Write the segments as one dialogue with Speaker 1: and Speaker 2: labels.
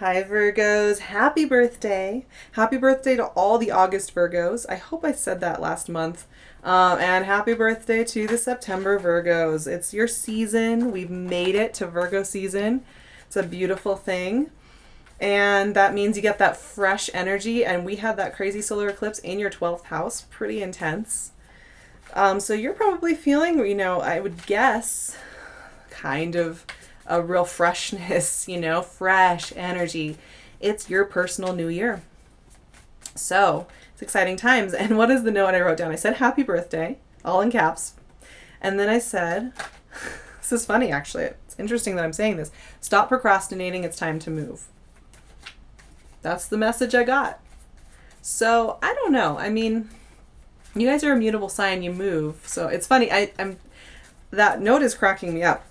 Speaker 1: Hi Virgos, happy birthday. Happy birthday to all the August Virgos. I hope I said that last month. And happy birthday to the September Virgos. It's your season. We've made it to Virgo season. It's a beautiful thing. And that means you get that fresh energy. And we had that crazy solar eclipse in your 12th house. Pretty intense. So you're probably feeling, I would guess, kind of a real freshness, fresh energy. It's your personal new year. So it's exciting times. And what is the note I wrote down? I said, happy birthday, all in caps. And then I said, this is funny actually. It's interesting that I'm saying this. Stop procrastinating. It's time to move. That's the message I got. So I don't know. I mean, you guys are a mutable sign. You move. So it's funny. That note is cracking me up,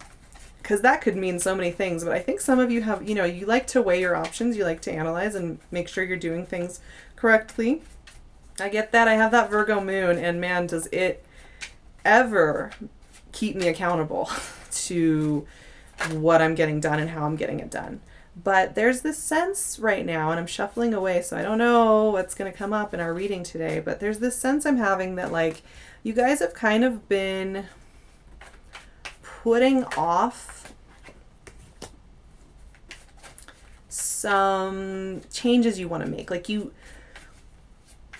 Speaker 1: because that could mean so many things. But I think some of you have, you like to weigh your options. You like to analyze and make sure you're doing things correctly. I get that. I have that Virgo moon, and man, does it ever keep me accountable to what I'm getting done and how I'm getting it done. But there's this sense right now, and I'm shuffling away, so I don't know what's going to come up in our reading today, but there's this sense I'm having that, like, you guys have kind of been putting off some changes you want to make. Like you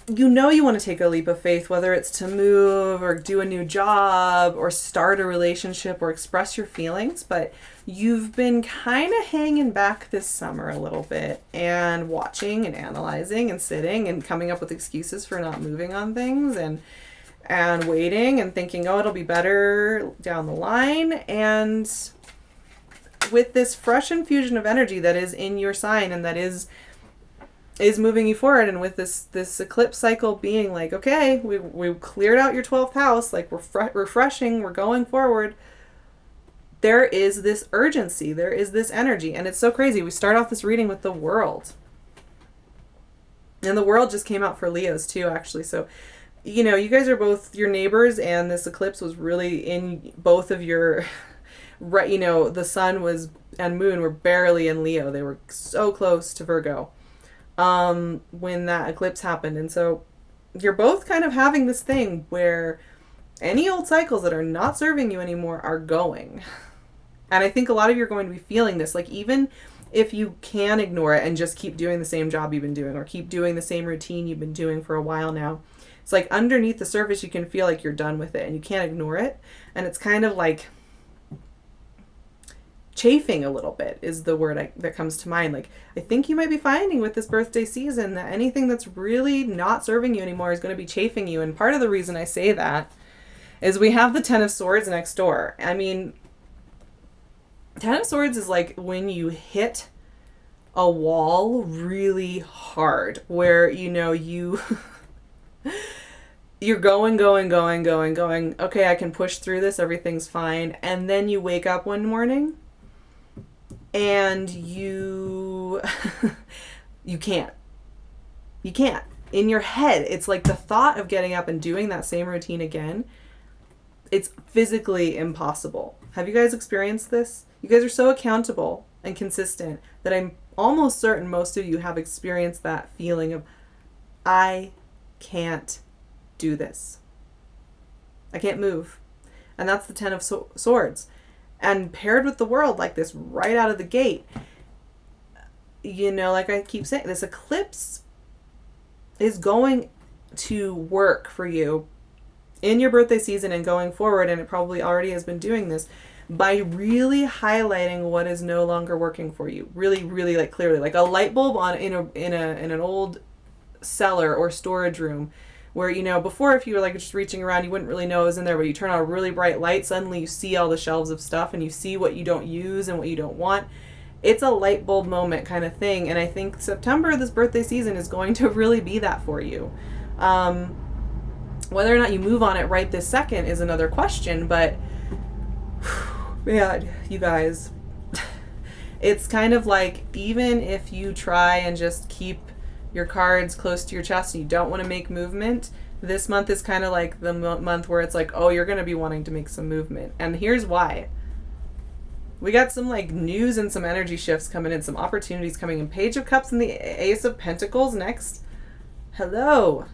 Speaker 1: want to take a leap of faith, whether it's to move or do a new job or start a relationship or express your feelings, but you've been kind of hanging back this summer a little bit and watching and analyzing and sitting and coming up with excuses for not moving on things and waiting and thinking, oh, it'll be better down the line. And with this fresh infusion of energy that is in your sign and that is moving you forward, and with this eclipse cycle being like, okay, we cleared out your 12th house, like we're refreshing, we're going forward, there is this urgency, there is this energy. And it's so crazy. We start off this reading with the World. And the World just came out for Leos too, actually. So you guys are both your neighbors, and this eclipse was really in both of your, right, the sun was and moon were barely in Leo. They were so close to Virgo when that eclipse happened. And so you're both kind of having this thing where any old cycles that are not serving you anymore are going. And I think a lot of you are going to be feeling this, like, even if you can ignore it and just keep doing the same job you've been doing or keep doing the same routine you've been doing for a while now, it's like underneath the surface you can feel like you're done with it and you can't ignore it. And it's kind of like chafing a little bit is the word that comes to mind. Like, I think you might be finding with this birthday season that anything that's really not serving you anymore is going to be chafing you. And part of the reason I say that is we have the Ten of Swords next door. I mean, Ten of Swords is like when you hit a wall really hard, where you're going. Okay, I can push through this. Everything's fine. And then you wake up one morning and you can't. You can't. In your head, it's like the thought of getting up and doing that same routine again, it's physically impossible. Have you guys experienced this? You guys are so accountable and consistent that I'm almost certain most of you have experienced that feeling of, I can't do this. I can't move. And that's the Ten of Swords. And paired with the World like this right out of the gate, like I keep saying, this eclipse is going to work for you in your birthday season and going forward, and it probably already has been doing this, by really highlighting what is no longer working for you. Really, really, like, clearly, like a light bulb in an old cellar or storage room, where, before, if you were like just reaching around, you wouldn't really know it was in there, but you turn on a really bright light, suddenly you see all the shelves of stuff and you see what you don't use and what you don't want. It's a light bulb moment kind of thing. And I think September, this birthday season, is going to really be that for you. Whether or not you move on it right this second is another question, but man, you guys, it's kind of like, even if you try and just keep your cards close to your chest and you don't want to make movement, this month is kind of like the month where it's like, oh, you're going to be wanting to make some movement. And here's why. We got some like news and some energy shifts coming in, some opportunities coming in. Page of Cups and the Ace of Pentacles next. Hello.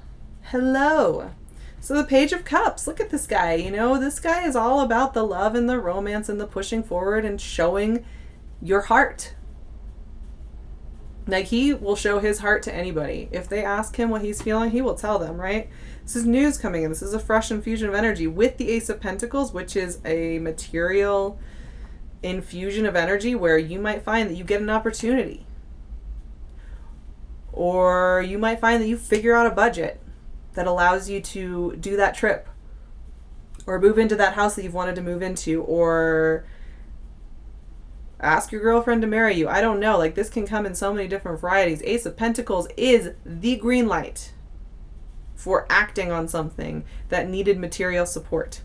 Speaker 1: Hello. So the Page of Cups, look at this guy. You know, this guy is all about the love and the romance and the pushing forward and showing your heart. Like, he will show his heart to anybody. If they ask him what he's feeling, he will tell them, right? This is news coming in. This is a fresh infusion of energy with the Ace of Pentacles, which is a material infusion of energy where you might find that you get an opportunity. Or you might find that you figure out a budget that allows you to do that trip. Or move into that house that you've wanted to move into. Or ask your girlfriend to marry you. I don't know. Like, this can come in so many different varieties. Ace of Pentacles is the green light for acting on something that needed material support.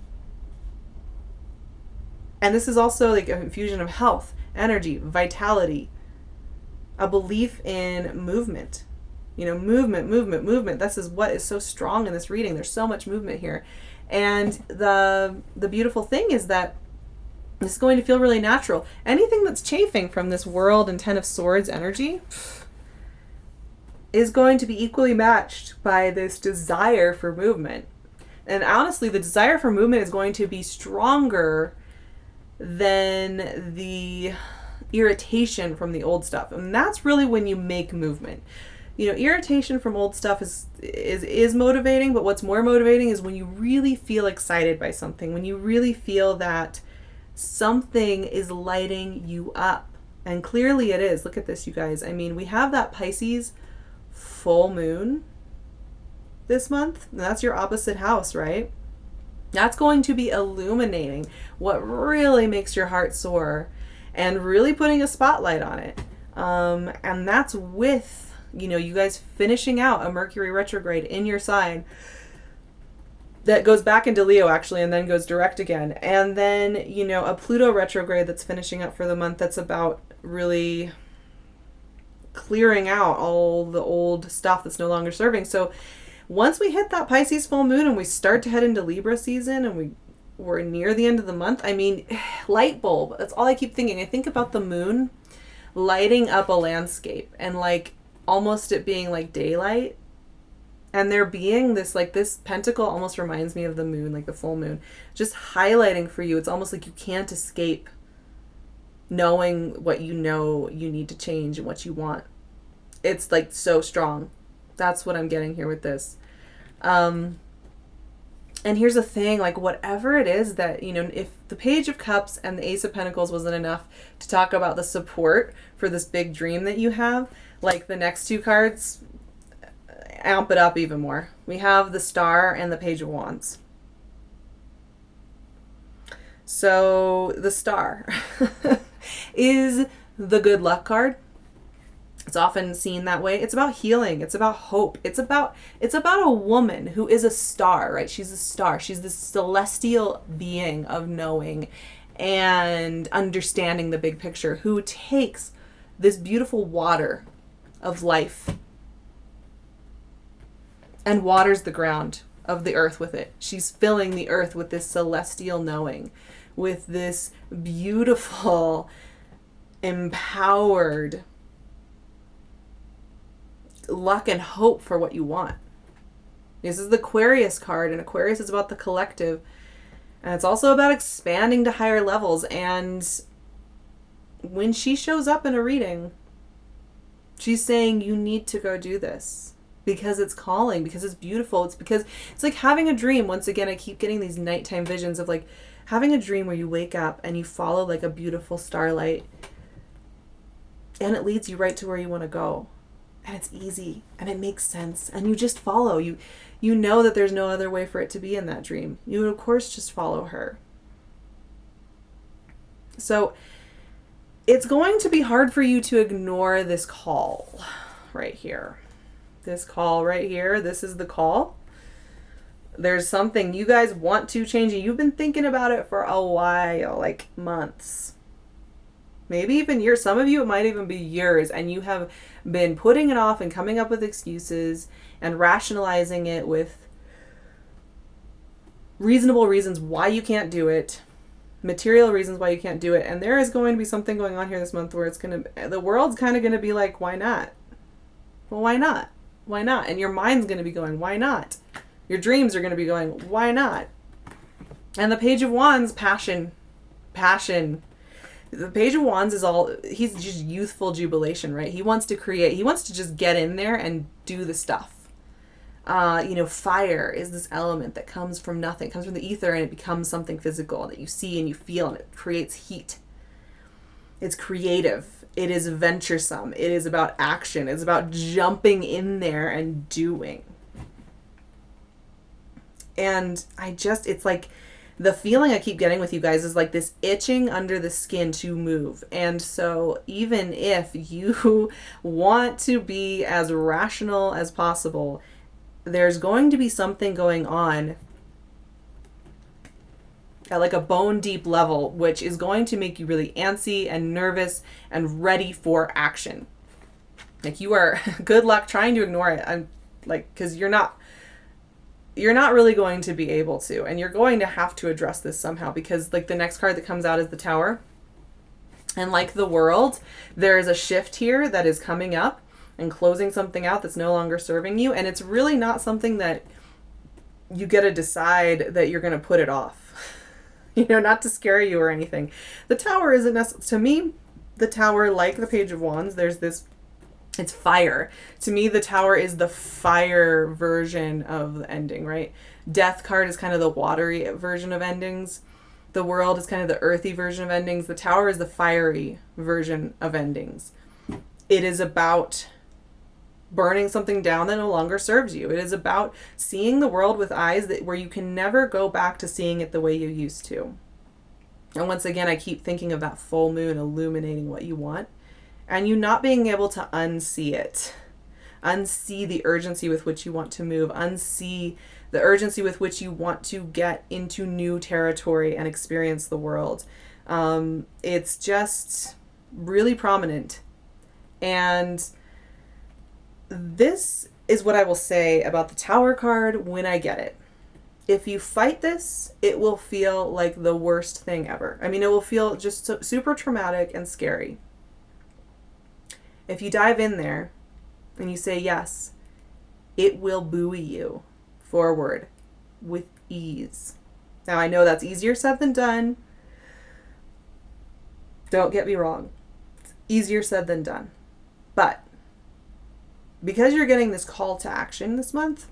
Speaker 1: And this is also like a infusion of health, energy, vitality, a belief in movement. You know, movement. This is what is so strong in this reading. There's so much movement here. And the beautiful thing is that this is going to feel really natural. Anything that's chafing from this World and Ten of Swords energy is going to be equally matched by this desire for movement. And honestly, the desire for movement is going to be stronger than the irritation from the old stuff. And that's really when you make movement. You know, irritation from old stuff is motivating, but what's more motivating is when you really feel excited by something, when you really feel that something is lighting you up. And clearly it is. Look at this, you guys. I mean, we have that Pisces full moon this month. And that's your opposite house, right? That's going to be illuminating what really makes your heart soar and really putting a spotlight on it. And that's with, you know, you guys finishing out a Mercury retrograde in your sign that goes back into Leo actually and then goes direct again. And then, you know, a Pluto retrograde that's finishing up for the month that's about really clearing out all the old stuff that's no longer serving. So once we hit that Pisces full moon and we start to head into Libra season and we're near the end of the month, I mean, light bulb, that's all I keep thinking. I think about the moon lighting up a landscape and like almost it being like daylight. And there being this, like this pentacle almost reminds me of the moon, like the full moon, just highlighting for you. It's almost like you can't escape knowing what you know you need to change and what you want. It's like so strong. That's what I'm getting here with this. And here's the thing, like whatever it is that, you know, if the Page of Cups and the Ace of Pentacles wasn't enough to talk about the support for this big dream that you have, like the next two cards amp it up even more. We have the Star and the Page of Wands. So the Star is the good luck card. It's often seen that way. It's about healing. It's about hope. It's about a woman who is a star, right? She's a star. She's this celestial being of knowing and understanding the big picture, who takes this beautiful water of life and waters the ground of the earth with it. She's filling the earth with this celestial knowing, with this beautiful, empowered luck and hope for what you want. This is the Aquarius card, and Aquarius is about the collective, and it's also about expanding to higher levels. And when she shows up in a reading, she's saying you need to go do this because it's calling, because it's beautiful. It's because it's like having a dream. Once again, I keep getting these nighttime visions of like having a dream where you wake up and you follow like a beautiful starlight and it leads you right to where you want to go. And it's easy and it makes sense and you just follow. You know that there's no other way for it to be in that dream. You would of course just follow her. So it's going to be hard for you to ignore this call right here. This call right here. This is the call. There's something you guys want to change. You've been thinking about it for a while, like months. Maybe even years. Some of you, it might even be years, and you have been putting it off and coming up with excuses and rationalizing it with reasonable reasons why you can't do it. material reasons why you can't do it. And there is going to be something going on here this month where the world's kind of going to be like, why not? Well, why not? Why not? And your mind's going to be going, why not? Your dreams are going to be going, why not? And the Page of Wands, passion. The Page of Wands he's just youthful jubilation, right? He wants to create, he wants to just get in there and do the stuff. Fire is this element that comes from nothing, it comes from the ether, and it becomes something physical that you see and you feel, and it creates heat. It's creative. It is venturesome. It is about action. It's about jumping in there and doing. And it's like the feeling I keep getting with you guys is like this itching under the skin to move. And so even if you want to be as rational as possible, there's going to be something going on at like a bone deep level, which is going to make you really antsy and nervous and ready for action. Like you are, good luck trying to ignore it. I'm like, because you're not really going to be able to, and you're going to have to address this somehow, because like the next card that comes out is the Tower. And like the World, there is a shift here that is coming up and closing something out that's no longer serving you. And it's really not something that you get to decide that you're going to put it off, not to scare you or anything. The Tower isn't necessarily, to me, the Tower, like the Page of Wands, it's fire. To me, the Tower is the fire version of the ending, right? Death card is kind of the watery version of endings. The World is kind of the earthy version of endings. The Tower is the fiery version of endings. It is about burning something down that no longer serves you. It is about seeing the world with eyes where you can never go back to seeing it the way you used to. And once again, I keep thinking of that full moon illuminating what you want, and you not being able to unsee it. Unsee the urgency with which you want to move. Unsee the urgency with which you want to get into new territory and experience the world. It's just really prominent. And this is what I will say about the Tower card when I get it. If you fight this, it will feel like the worst thing ever. I mean, it will feel just super traumatic and scary. If you dive in there and you say yes, it will buoy you forward with ease. Now, I know that's easier said than done. Don't get me wrong. It's easier said than done. But because you're getting this call to action this month,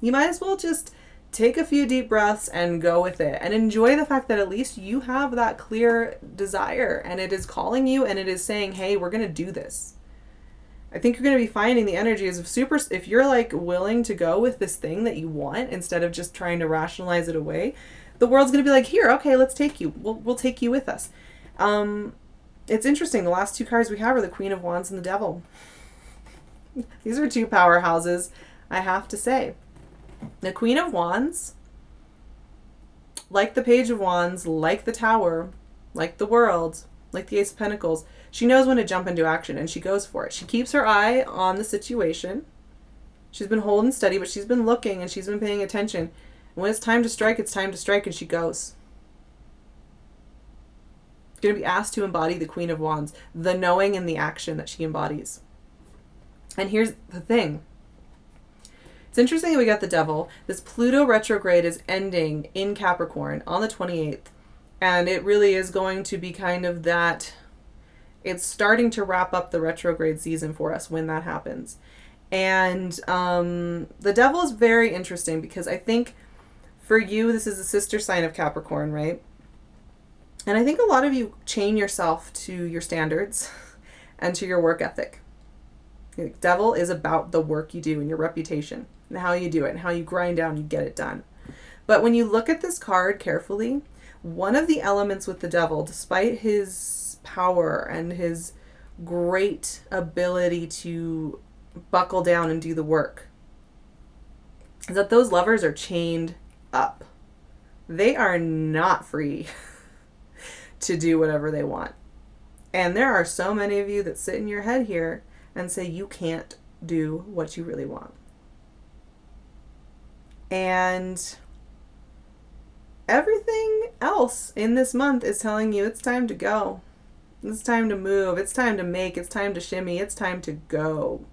Speaker 1: you might as well just take a few deep breaths and go with it, and enjoy the fact that at least you have that clear desire, and it is calling you, and it is saying, hey, we're going to do this. I think you're going to be finding the energies of if you're like willing to go with this thing that you want instead of just trying to rationalize it away, the world's going to be like, here, okay, let's take you. We'll take you with us. It's interesting. The last two cards we have are the Queen of Wands and the Devil. These are two powerhouses, I have to say. The Queen of Wands, like the Page of Wands, like the Tower, like the World, like the Ace of Pentacles, she knows when to jump into action, and she goes for it. She keeps her eye on the situation. She's been holding steady, but she's been looking and she's been paying attention. And when it's time to strike, it's time to strike, and she goes. Going to be asked to embody the Queen of Wands, the knowing and the action that she embodies. And here's the thing. It's interesting that we got the Devil. This Pluto retrograde is ending in Capricorn on the 28th. And it really is going to be kind of that. It's starting to wrap up the retrograde season for us when that happens. And the Devil is very interesting because I think for you, this is a sister sign of Capricorn, right? And I think a lot of you chain yourself to your standards and to your work ethic. The Devil is about the work you do and your reputation and how you do it and how you grind down and you get it done. But when you look at this card carefully, one of the elements with the Devil, despite his power and his great ability to buckle down and do the work, is that those lovers are chained up. They are not free to do whatever they want. And there are so many of you that sit in your head here and say you can't do what you really want. And everything else in this month is telling you it's time to go. It's time to move. It's time to make. It's time to shimmy. It's time to go.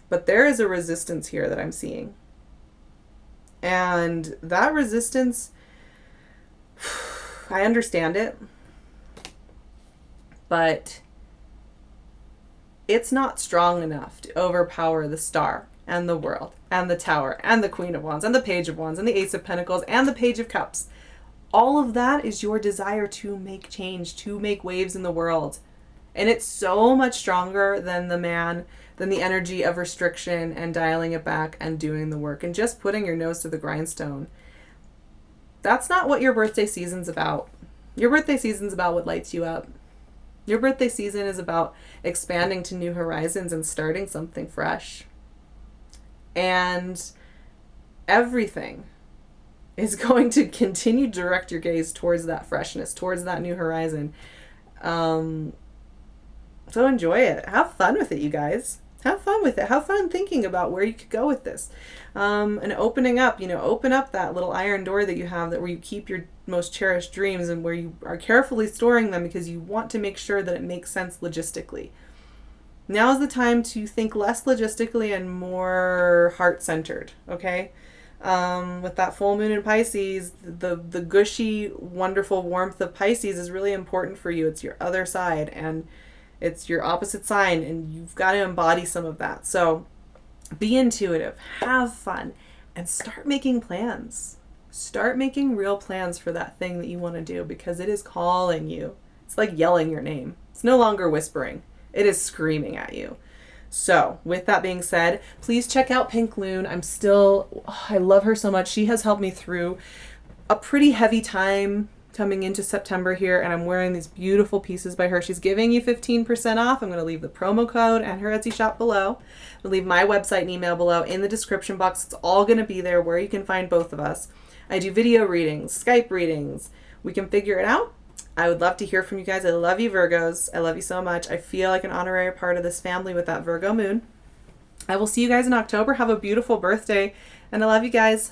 Speaker 1: But there is a resistance here that I'm seeing. And that resistance, I understand it. But it's not strong enough to overpower the Star and the World and the Tower and the Queen of Wands and the Page of Wands and the Ace of Pentacles and the Page of Cups. All of that is your desire to make change, to make waves in the world. And it's so much stronger than the energy of restriction and dialing it back and doing the work and just putting your nose to the grindstone. That's not what your birthday season's about. Your birthday season's about what lights you up. Your birthday season is about expanding to new horizons and starting something fresh. And everything is going to continue to direct your gaze towards that freshness, towards that new horizon. So enjoy it. Have fun with it, you guys. Have fun with it. Have fun thinking about where you could go with this. And opening up, open up that little iron door that you have, that where you keep your most cherished dreams and where you are carefully storing them because you want to make sure that it makes sense logistically. Now is the time to think less logistically and more heart-centered, okay? With that full moon in Pisces, the gushy, wonderful warmth of Pisces is really important for you. It's your other side, and it's your opposite sign, and you've got to embody some of that. So be intuitive, have fun, and start making plans. Start making real plans for that thing that you want to do, because it is calling you. It's like yelling your name. It's no longer whispering. It is screaming at you. So with that being said, please check out Pink Lune. I love her so much. She has helped me through a pretty heavy time coming into September here, and I'm wearing these beautiful pieces by her. She's giving you 15% off. I'm going to leave the promo code and her Etsy shop below. I'll leave my website and email below in the description box. It's all going to be there where you can find both of us. I do video readings, Skype readings. We can figure it out. I would love to hear from you guys. I love you, Virgos. I love you so much. I feel like an honorary part of this family with that Virgo moon. I will see you guys in October. Have a beautiful birthday, and I love you guys.